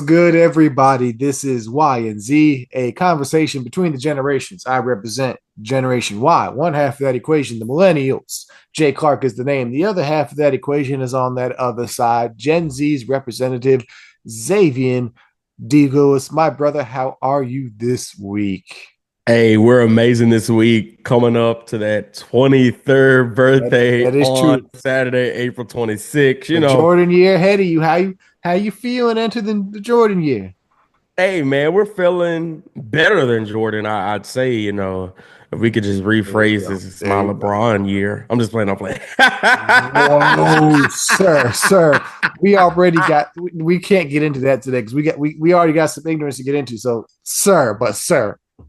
Good, everybody? This is Y and Z, a conversation between the generations. I represent Generation Y. One half of that equation, the millennials. Jay Clark is the name. The other half of that equation is on that other side. Gen Z's representative, Xavier D. Lewis. My brother, how are you this week? Hey, we're amazing this week, coming up to that 23rd That birthday is on true. Saturday, April 26th. The Jordan year ahead of you. How you feeling into the Jordan year? Hey man, we're feeling better than Jordan. I'd say, if we could just There you rephrase go. this, it's my There you go. LeBron year. I'm just playing, I'm playing. Whoa, sir. We can't get into that today because we already got some ignorance to get into. So,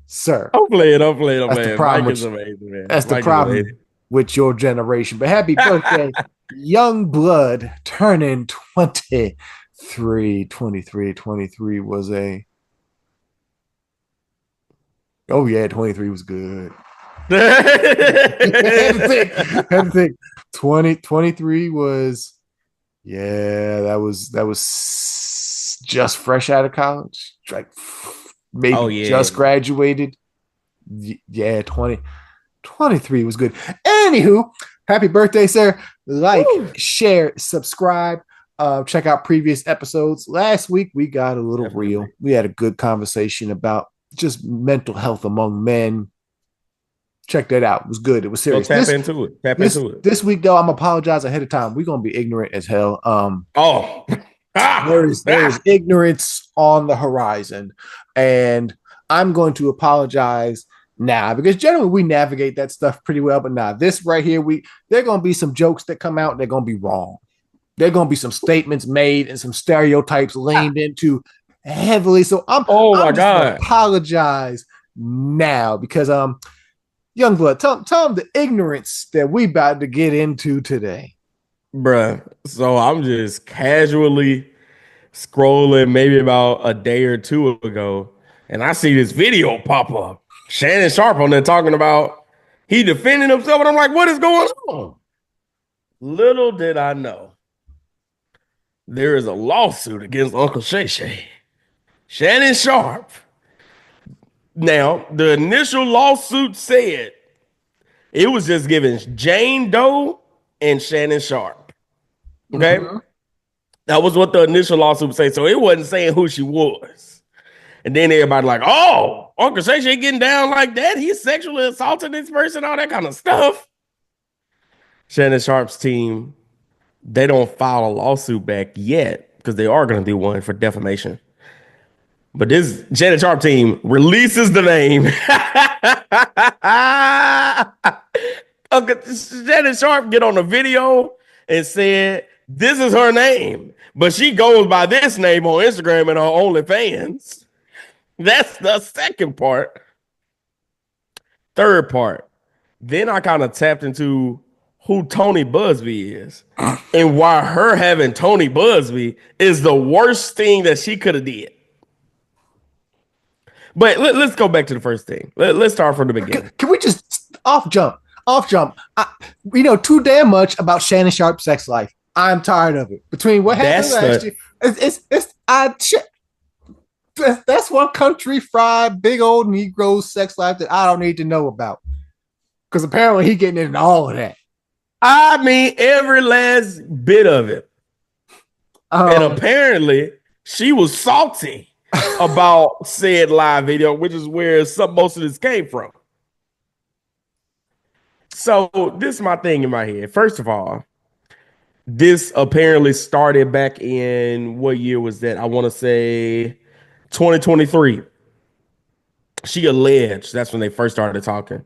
sir, I'm playing, I'm playing, I'm that's the playing. problem Mike with is amazing, man. that's the Mike is problem amazing. with your generation. But happy birthday, young blood, turning 23. 23 was a oh yeah, 23 was good. had to think, had to think. 2023 was yeah, that was just fresh out of college, like Oh maybe yeah. just graduated. Yeah, 23 was good. Anywho, happy birthday, sir. Like, Woo. share, subscribe. Check out previous episodes. Last week we got a little real. Definitely. We had a good conversation about just mental health among men. Check that out. It was good. It was Go serious. tap This into it. Tap this into it. this week though, I'm apologize ahead of time. We're gonna be ignorant as hell. Oh. There Ah, is there is ah. ignorance on the horizon, and I'm going to apologize now because generally we navigate that stuff pretty well. But now this right here, we there are gonna be some jokes that come out. They're gonna be wrong. There are gonna be some statements made and some stereotypes leaned into heavily. So I'm Oh my I'm just gonna God. apologize now because Youngblood, tell them the ignorance that we about to get into today. Bruh, so I'm just casually scrolling maybe about a day or two ago, and I see this video pop up. Shannon Sharpe on there talking about he defending himself, and I'm like, what is going on? Little did I know there is a lawsuit against Uncle Shay Shay. Shannon Sharpe. Now, the initial lawsuit said it was just giving Jane Doe and Shannon Sharpe. Okay. Mm-hmm. That was what the initial lawsuit said. So it wasn't saying who she was. And then everybody like, oh, Uncle Shay Shay getting down like that. He's sexually assaulting this person, all that kind of stuff. Shannon Sharp's team, they don't file a lawsuit back yet because they are going to do one for defamation. But this Shannon Sharp team releases the name. Uncle Shannon Sharp get on the video and said, this is her name. But she goes by this name on Instagram and her OnlyFans. That's the second part. Third part. Then I kind of tapped into who Tony Busby is and why her having Tony Busby is the worst thing that she could have did. But us go back to the first thing. Let's start from the beginning. Can we just off jump? We know too damn much about Shannon Sharp's sex life. I'm tired of it. Between what happened That's last the year, it's I that's one country fried big old Negro sex life that I don't need to know about because apparently he getting into all of that. I mean every last bit of it. And Um, apparently she was salty about said live video, which is where most of this came from. So this is my thing in my head. First of all, this apparently started back in what year was that? I want to say 2023. She alleged that's when they first started talking.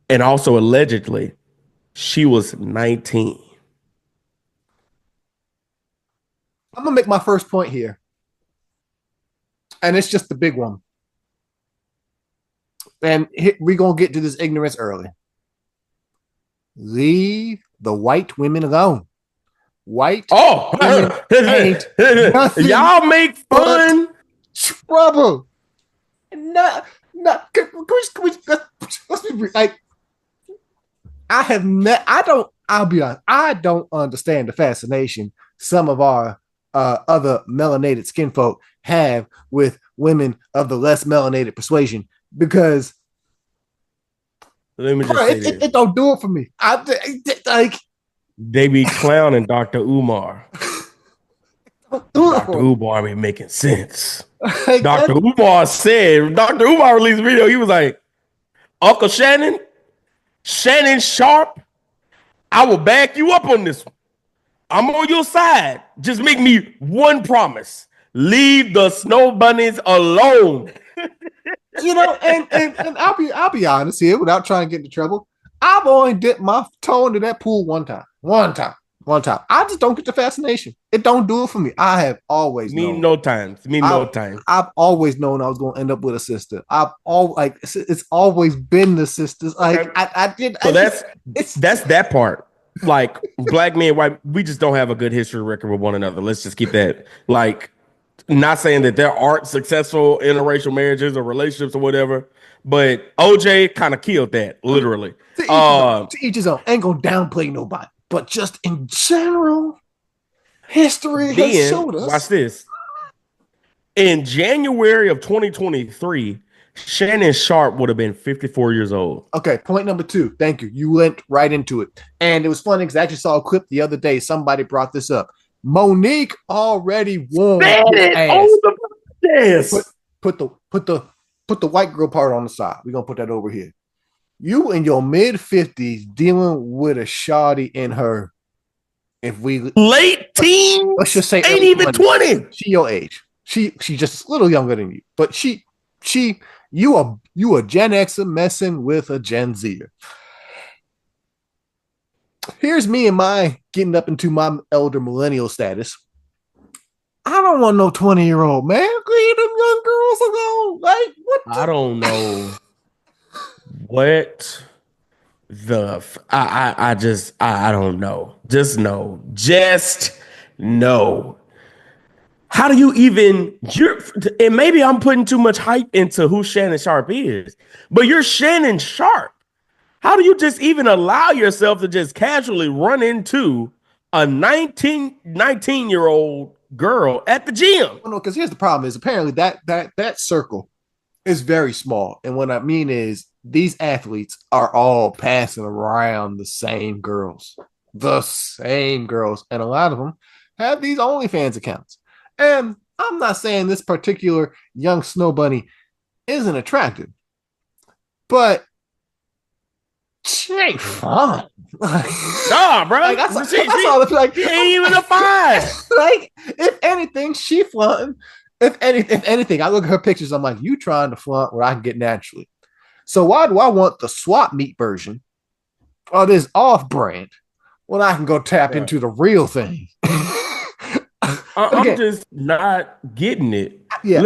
And also allegedly, she was 19. I'm gonna make my first point here, and it's just the big one. And we're gonna get to this ignorance early. Leave the white women alone. White Oh, women ain't nothing y'all make but fun. trouble. Not, let's be like, I have met, I don't, I'll be honest, I don't understand the fascination some of our other melanated skin folk have with women of the less melanated persuasion because Let me bro, just say this. it don't do it for me. Like They be clowning Dr. Umar. don't do it Dr. for me. Umar be making sense. Like, Dr. Umar said, Dr. Umar released a video. He was like, Uncle Shannon, Shannon Sharpe, I will back you up on this one. I'm on your side. Just make me one promise. Leave the snow bunnies alone. and I'll be honest here without trying to get into trouble. I've only dipped my toe into that pool one time. One time. I just don't get the fascination. It don't do it for me. I have always Me known. no time. Me no time. I've always known I was going to end up with a sister. I've all like it's always been the sisters. Like Okay. I did. So I just, that's that part. Like black men, white, we just don't have a good history record with one another. Let's just keep that. Like, not saying that there aren't successful interracial marriages or relationships or whatever, but OJ kind of killed that literally. to each his own. Ain't gonna downplay nobody, but just in general, history has Then showed us. watch this. In January of 2023, Shannon Sharpe would have been 54 years old. Okay, point number 2. Thank you. You went right into it. And it was funny because I actually saw a clip the other day. Somebody brought this up. Monique already won his ass. Yes. Put the white girl part on the side. We're gonna put that over here. You in your mid-50s dealing with a shawty in her. If we late teens, let's just say ain't even 20. She your age. She just a little younger than you, but you a Gen Xer messing with a Gen Zer. Here's me and my getting up into my elder millennial status. I don't want no 20-year-old man. Leave them young girls alone. Like what? I don't know what the I don't know. Just no. How do you even and maybe I'm putting too much hype into who Shannon Sharpe is, but you're Shannon Sharpe. How do you just even allow yourself to just casually run into a 19-year-old girl at the gym? No, because here's the problem: is apparently that circle is very small, and what I mean is these athletes are all passing around the same girls, and a lot of them have these OnlyFans accounts. And I'm not saying this particular young snow bunny isn't attractive, but she ain't fun. Nah, bro. Like, that's all I feel like. She ain't even a 5. Like, if anything, she flaunting. If anything, I look at her pictures, I'm like, you trying to flaunt where I can get naturally. So why do I want the swap meet version or this off-brand when I can go tap into the real thing? I'm just not getting it. Yeah,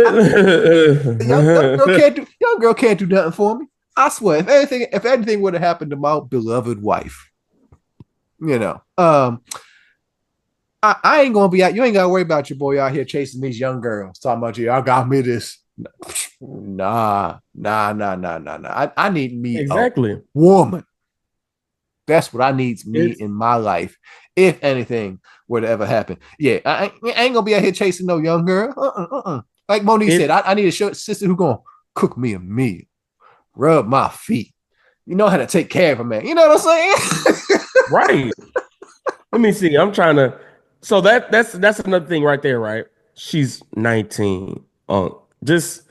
young girl can't do nothing for me. I swear, if anything would have happened to my beloved wife, I ain't gonna be out. You ain't gotta worry about your boy out here chasing these young girls. Talking about you, I got me this. Nah. I need me a woman. That's what I need in my life. If anything were to ever happen, yeah, I ain't gonna be out here chasing no young girl. Like Monique said, I need a sister who gonna cook me a meal, rub my feet. You know how to take care of a man. You know what I'm saying? Right. Let me see. I'm trying to. So that's another thing right there, right? She's 19. Just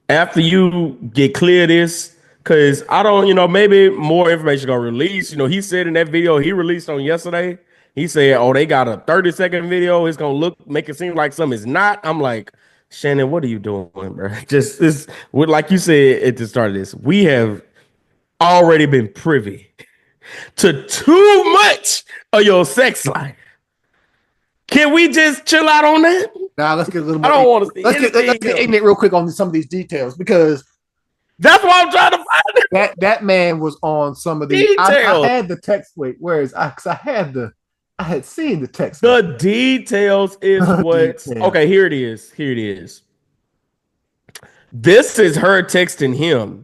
after you get clear this, because I don't, maybe more information gonna release. He said in that video he released on yesterday, he said, oh, they got a 30-second video. It's gonna make it seem like something is not. I'm like, Shannon, what are you doing, bro? Just this, like you said at the start of this, we have already been privy to too much of your sex life. Can we just chill out on that? Now let's get a little more. I don't want to see let's get ignorant real quick on some of these details because that's why I'm trying to find it. That man was on some of the details. I had the text. Wait, where is I? Because I had seen the text. The details is what. Okay, here it is. This is her texting him.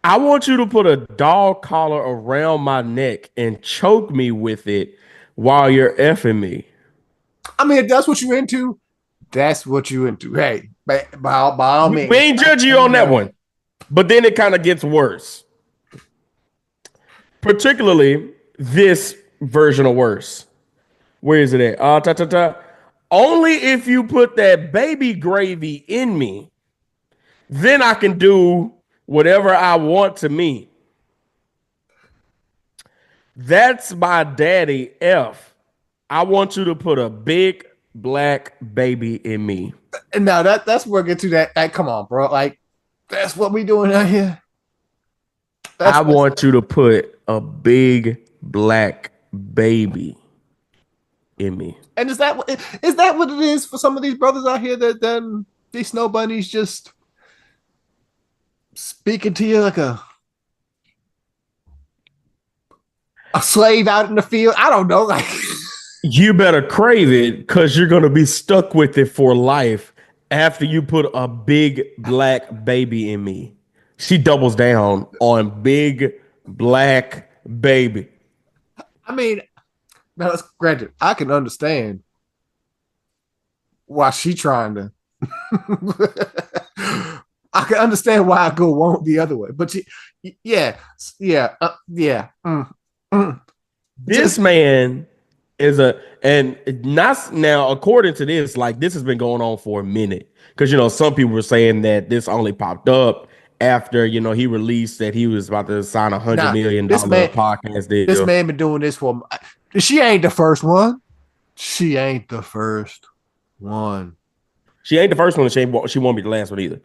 I want you to put a dog collar around my neck and choke me with it while you're effing me. I mean, if that's what you're into, that's what you're into. Hey, by all We means, ain't judging you on that one. But then it kind of gets worse. Particularly this version of worse. Where is it at? Only if you put that baby gravy in me, then I can do whatever I want to me. That's my daddy F. I want you to put a big black baby in me. And now that's where I get to that. Come on, bro. Like that's what we doing out here. I That's want you to put a big black baby in me. and is that what it is for some of these brothers out here that then these snow bunnies just speaking to you like a slave out in the field? I don't know. Like You better crave it because you're going to be stuck with it for life after you put a big black baby in me. She doubles down on big black baby. I mean, now that's granted, I can understand why she trying to I can understand why I go won't the other way. But yeah, yeah. This Just man is and not now, according to this, like this has been going on for a minute. Because, some people were saying that this only popped up after, he released that he was about to sign $100 nah. million This man, podcast this deal. man been doing this for. She ain't the first one. She ain't the first one. She ain't the first one, and she won't be the last one either.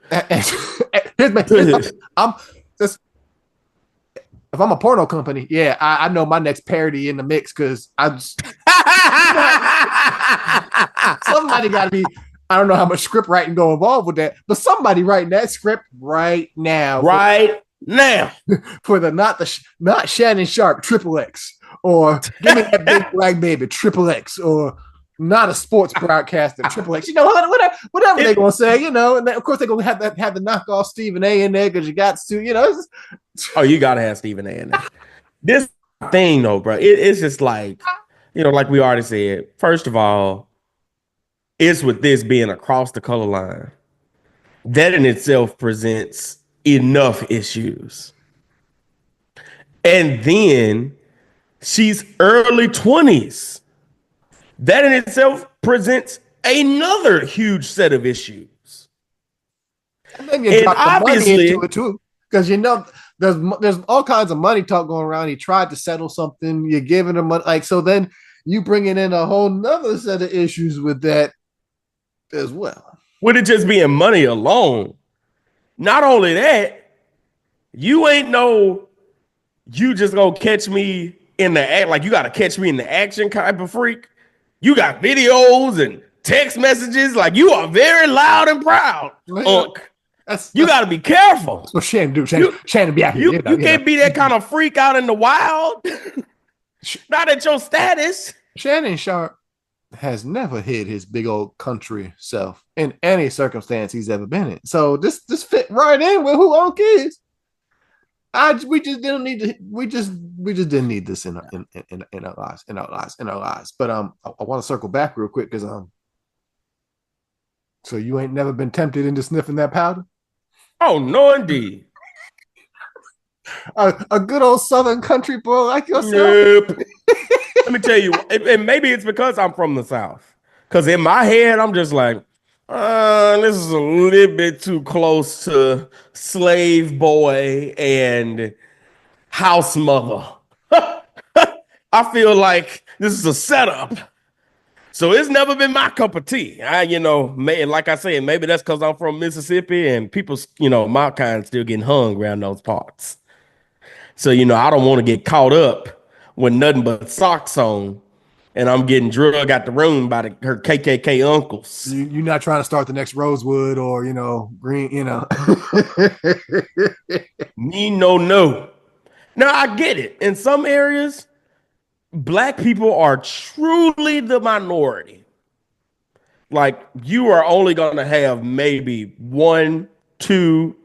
I'm just if I'm a porno company, yeah, I know my next parody in the mix because somebody got to be. I don't know how much script writing go involved with that, but somebody writing that script right now, right now, for the not Shannon Sharpe Triple X, or give me that big black baby Triple X, or not a sports broadcaster Triple X. Whatever they're gonna say, and then, of course they're gonna have the knockoff Stephen A in there because you got to, Oh, you gotta have Stephen A in there. This thing though, bro, it's just like, like we already said. First of all, it's with this being across the color line. That in itself presents enough issues. And then she's early 20s. That in itself presents another huge set of issues. And then you drop the money into it too, because there's all kinds of money talk going around. He tried to settle something. You're giving him money, so then you bringing in a whole nother set of issues with that as well. With it just being money alone. Not only that, you ain't you just gonna catch me in the act, like you gotta catch me in the action type of freak. You got videos and text messages, like you are very loud and proud, Unc. You got to be careful. That's what Shannon do. Shannon be out here. You can't be that kind of freak out in the wild. Not at your status. Shannon Sharpe has never hid his big old country self in any circumstance he's ever been in. So this fit right in with who Unc is. We just didn't need to. We just didn't need this in our lives. But I want to circle back real quick because so you ain't never been tempted into sniffing that powder? Oh no, indeed. A good old Southern country boy like yourself. Nope. Let me tell you, and maybe it's because I'm from the South. Because in my head, I'm just like, this is a little bit too close to slave boy and house mother. I feel like this is a setup. So it's never been my cup of tea. Like I said, maybe that's because I'm from Mississippi and people, my kind still getting hung around those parts. So, I don't want to get caught up with nothing but socks on and I'm getting drugged out the room by her KKK uncles. You're not trying to start the next Rosewood or, Green, Me, no. Now, I get it. In some areas, Black people are truly the minority. Like, you are only going to have maybe 1, 2,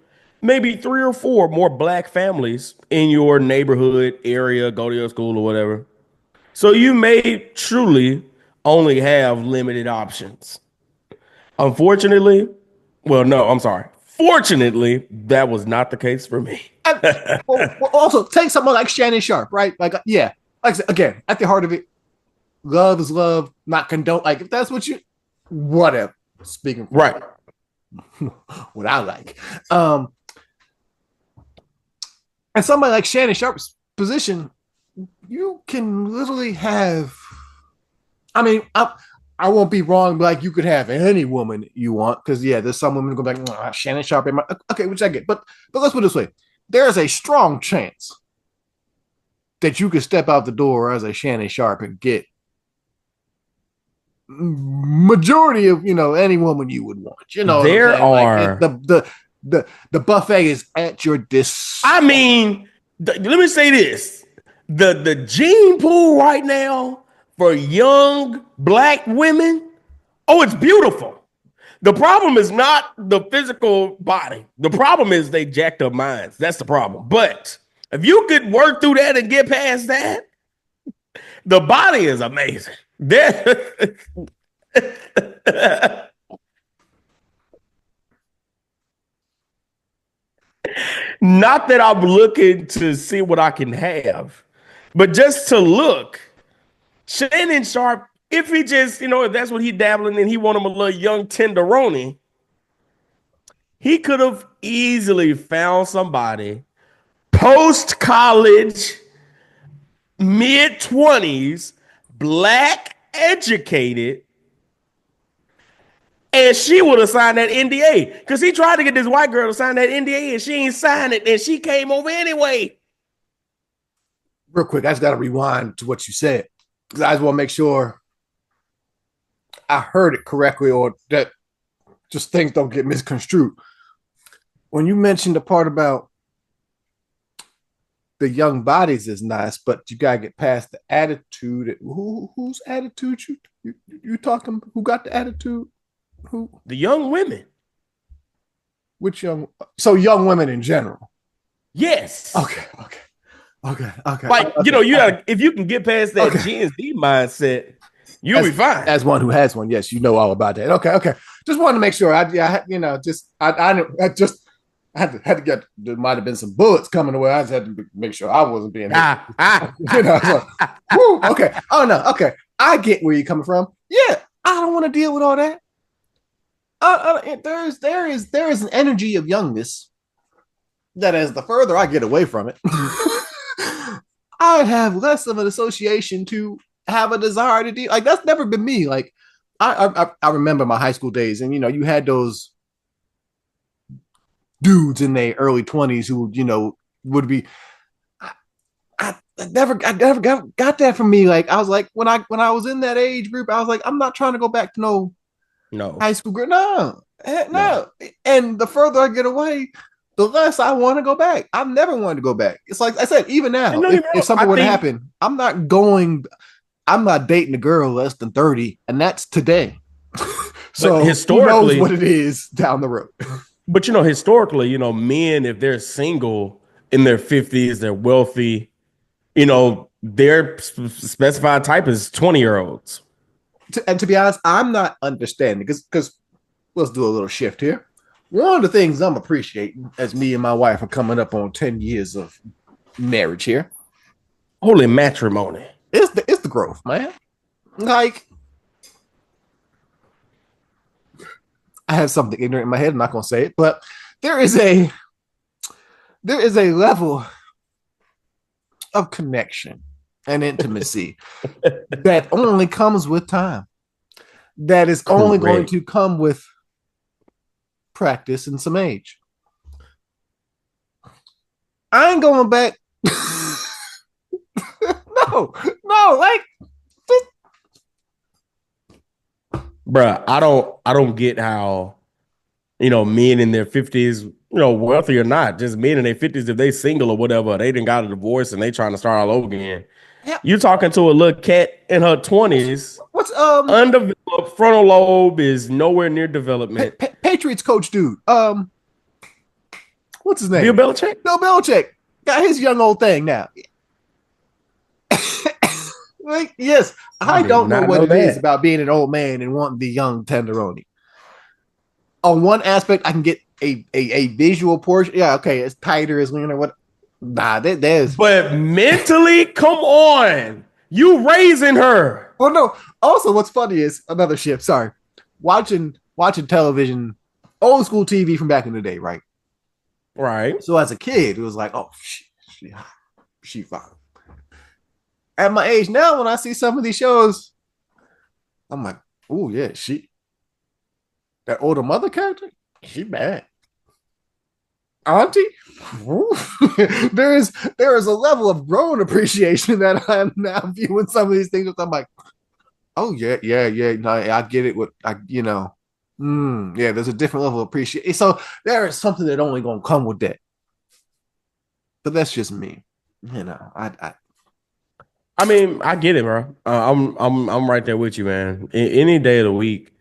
maybe 3 or 4 more Black families in your neighborhood area, go to your school or whatever. So you may truly only have limited options. Unfortunately, well, no, I'm sorry. Fortunately, that was not the case for me. And, well, also take someone like Shannon Sharpe, right? Like, yeah, like I said, again, at the heart of it, love is love, not condone. Like, if that's what you, whatever. Speaking from Right. what I like, um, and somebody like Shannon Sharpe's position, you can literally have. I mean, I won't be wrong, but like you could have any woman you want, because yeah, there's some women who go back, Shannon Sharpe, okay, which I get, but let's put it this way: there's a strong chance that you could step out the door as a Shannon Sharpe and get majority of any woman you would want. You know what I'm There saying? Like are, the buffet is at your disposal. I mean, let me say this. The gene pool right now for young black women, oh, it's beautiful. The problem is not the physical body. The problem is they jacked up minds. That's the problem. But if you could work through that and get past that, the body is amazing. Not that I'm looking to see what I can have, but just to look. Shannon Sharpe, if he just, if that's what he dabbling in, he want him a little young tenderoni, he could have easily found somebody post-college, mid-20s, black, educated, and she would have signed that NDA. Because he tried to get this white girl to sign that NDA and she ain't signed it, and she came over anyway. Real quick, I just got to rewind to what you said, because I just want to make sure I heard it correctly, or that just things don't get misconstrued. When you mentioned the part about the young bodies is nice, but you gotta get past the attitude. Whose attitude you talking? Who got the attitude? Who? The young women. Which young? So young women in general. Yes. Okay. Like, okay, you gotta, if you can get past that Gen Z mindset, you'll be fine. As one who has one, yes, you know all about that. Okay. Just wanted to make sure. I had to get. There might have been some bullets coming away. I just had to make sure I wasn't being hit. So, woo, okay. Oh no, okay. I get where you're coming from. Yeah, I don't want to deal with all that. There is an energy of youngness that, as the further I get away from it, I'd have less of an association to have a desire to deal. Like, that's never been me. Like, I remember my high school days, and you had those dudes in their early 20s who would be. I never got that from me. Like, I was like, when I was in that age group, I was like, I'm not trying to go back to no high school girl. No. And the further I get away, the less I want to go back. I've never wanted to go back. It's like I said, even now, if something were to happen, I'm not dating a girl less than 30, and that's today. So historically, who knows what it is down the road. But historically, men, if they're single in their 50s, they're wealthy, their specified type is 20-year-olds. And to be honest, I'm not understanding, because let's do a little shift here. One of the things I'm appreciating, as me and my wife are coming up on 10 years of marriage here, holy matrimony, it's the growth, man. Like, I have something ignorant in my head. I'm not going to say it, but there is a level of connection and intimacy that only comes with time. That is only going to come with practice and some age. I ain't going back. No, like, bruh, I don't get how, men in their 50s, wealthy or not, just men in their 50s, if they single or whatever, they done got a divorce and they trying to start all over again. Yeah. You talking to a little cat in her 20s. What's undeveloped frontal lobe is nowhere near development. Patriots coach dude. What's his name? Bill Belichick? Bill Belichick got his young old thing now. Like, yes, I I did don't know not what know it is that. about being an old man and wanting the young tenderoni. On one aspect, I can get a visual portion. Yeah, okay, it's tighter, it's leaner. What? Nah, there's. But mentally, come on. You raising her. Well, no. Also, what's funny is another shift. Sorry, watching television, old school TV from back in the day, right? Right. So as a kid, it was like, oh, she fine. At my age now, when I see some of these shows, I'm like, oh yeah, that older mother character, she bad. Auntie, there is a level of grown appreciation that I'm now viewing some of these things. I'm like, oh yeah. No, I get it. With yeah, there's a different level of appreciation. So there is something that only gonna come with that. But that's just me. I mean, I get it, bro. I'm right there with you, man. Any day of the week,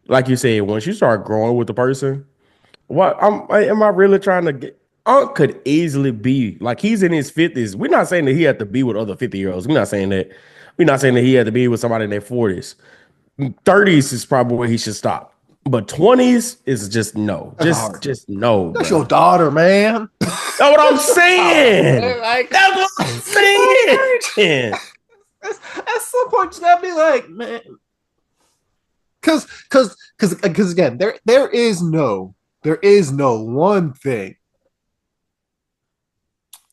like you said, once you start growing with the person, am I really trying to get? Unc could easily be like he's in his 50s. We're not saying that he had to be with other 50-year-olds. We're not saying that. We're not saying that he had to be with somebody in their 40s. 30s is probably where he should stop. But 20s is just no. that's a hard no. Just no, That's bro. your daughter, man. That's what I'm saying. Like, That's what I'm saying. at some point, you gotta be like, man, because again, there is no one thing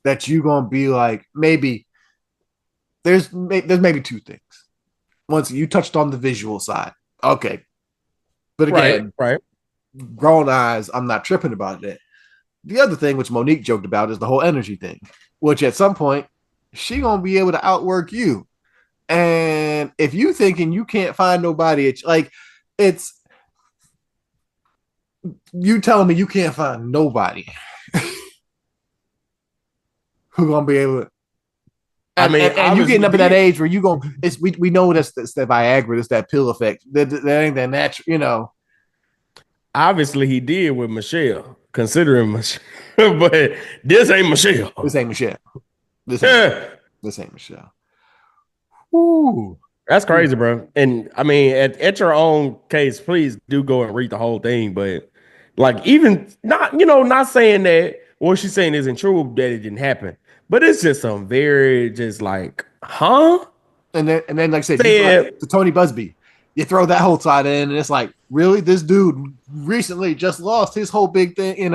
that you gonna be like. Maybe there's maybe two things. Once you touched on the visual side, okay, but Right, again, right. grown eyes, I'm not tripping about that. The other thing, which Monique joked about, is the whole energy thing, which at some point she gonna be able to outwork you. And if you thinking you can't find nobody, it's you telling me you can't find nobody who gonna be able to. I mean, And you getting obviously up at that did. age where you going it's we know that's that Viagra, that's that pill effect. That ain't that natural. Obviously he did with Michelle, considering Michelle, but this ain't This Michelle. ain't Michelle. This ain't Yeah. this ain't Michelle. Ooh. That's crazy, bro. And I mean, at your own case, please do go and read the whole thing. But like, even not, not saying that what she's saying isn't true that it didn't happen, but it's just some very just like, huh? And then like I said, you throw Said, to Tony Busby, you throw that whole side in, and it's like, really, this dude recently just lost his whole big thing,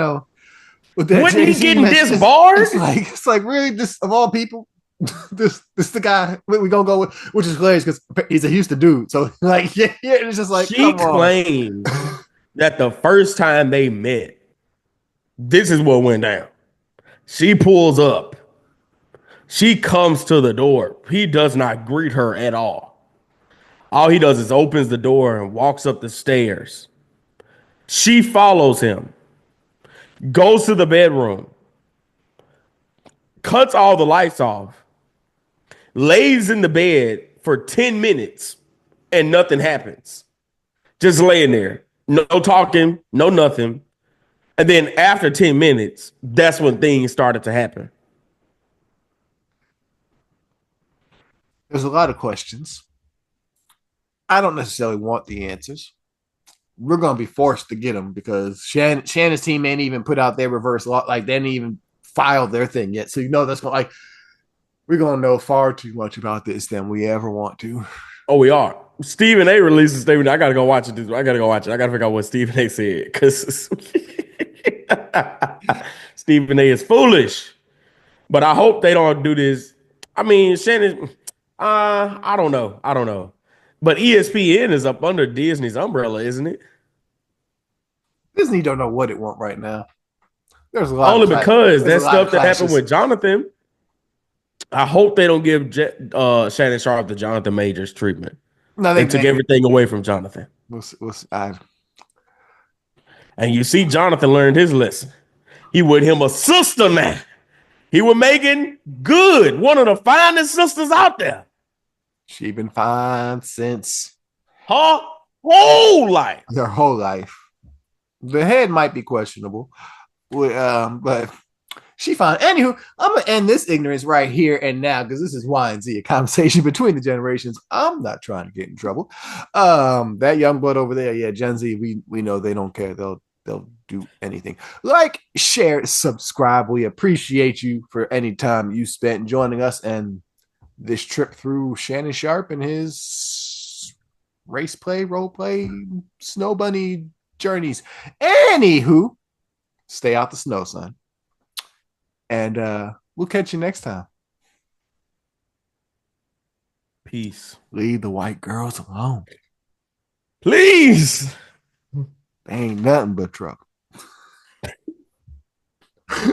with that wasn't he Jay-Z getting match. disbarred? It's like really, this of all people, this the guy we gonna go with, which is hilarious because he's a Houston dude. So like, yeah, it's just like, She come on. claims that the first time they met, this is what went down. She pulls up. She comes to the door. He does not greet her at all. All he does is opens the door and walks up the stairs. She follows him, goes to the bedroom, cuts all the lights off, lays in the bed for 10 minutes, and nothing happens. Just laying there. No talking, no nothing. And then after 10 minutes, that's when things started to happen. There's a lot of questions. I don't necessarily want the answers. We're gonna be forced to get them because Shannon's team ain't even put out their reverse law, like they didn't even file their thing yet. So that's gonna like we're gonna know far too much about this than we ever want to. Oh, we are. Stephen A released a statement. I gotta go watch it. I gotta go watch it. I gotta figure out what Stephen A said because Stephen A is foolish. But I hope they don't do this. I mean, Shannon, I don't know. I don't know. But ESPN is up under Disney's umbrella, isn't it? Disney don't know what it want right now. There's a lot Only of because there's a that lot of stuff that happened clashes. with Jonathan. I hope they don't give Shannon Sharpe the Jonathan Majors treatment. No, They took everything away from Jonathan. And you see, Jonathan learned his lesson. He with him a sister now. He was making good. One of the finest sisters out there. She been fine since Her whole life. their whole life. The head might be questionable, but She fine. Anywho, I'm gonna end this ignorance right here and now because this is Y and Z, a conversation between the generations. I'm not trying to get in trouble. That young blood over there, yeah, Gen Z, we know they don't care. They'll do anything. Like, share, subscribe. We appreciate you for any time you spent joining us and this trip through Shannon Sharpe and his race play, role play, snow bunny journeys. Anywho, stay out the snow, son. And we'll catch you next time. Peace. Leave the white girls alone. Please. They ain't nothing but trouble.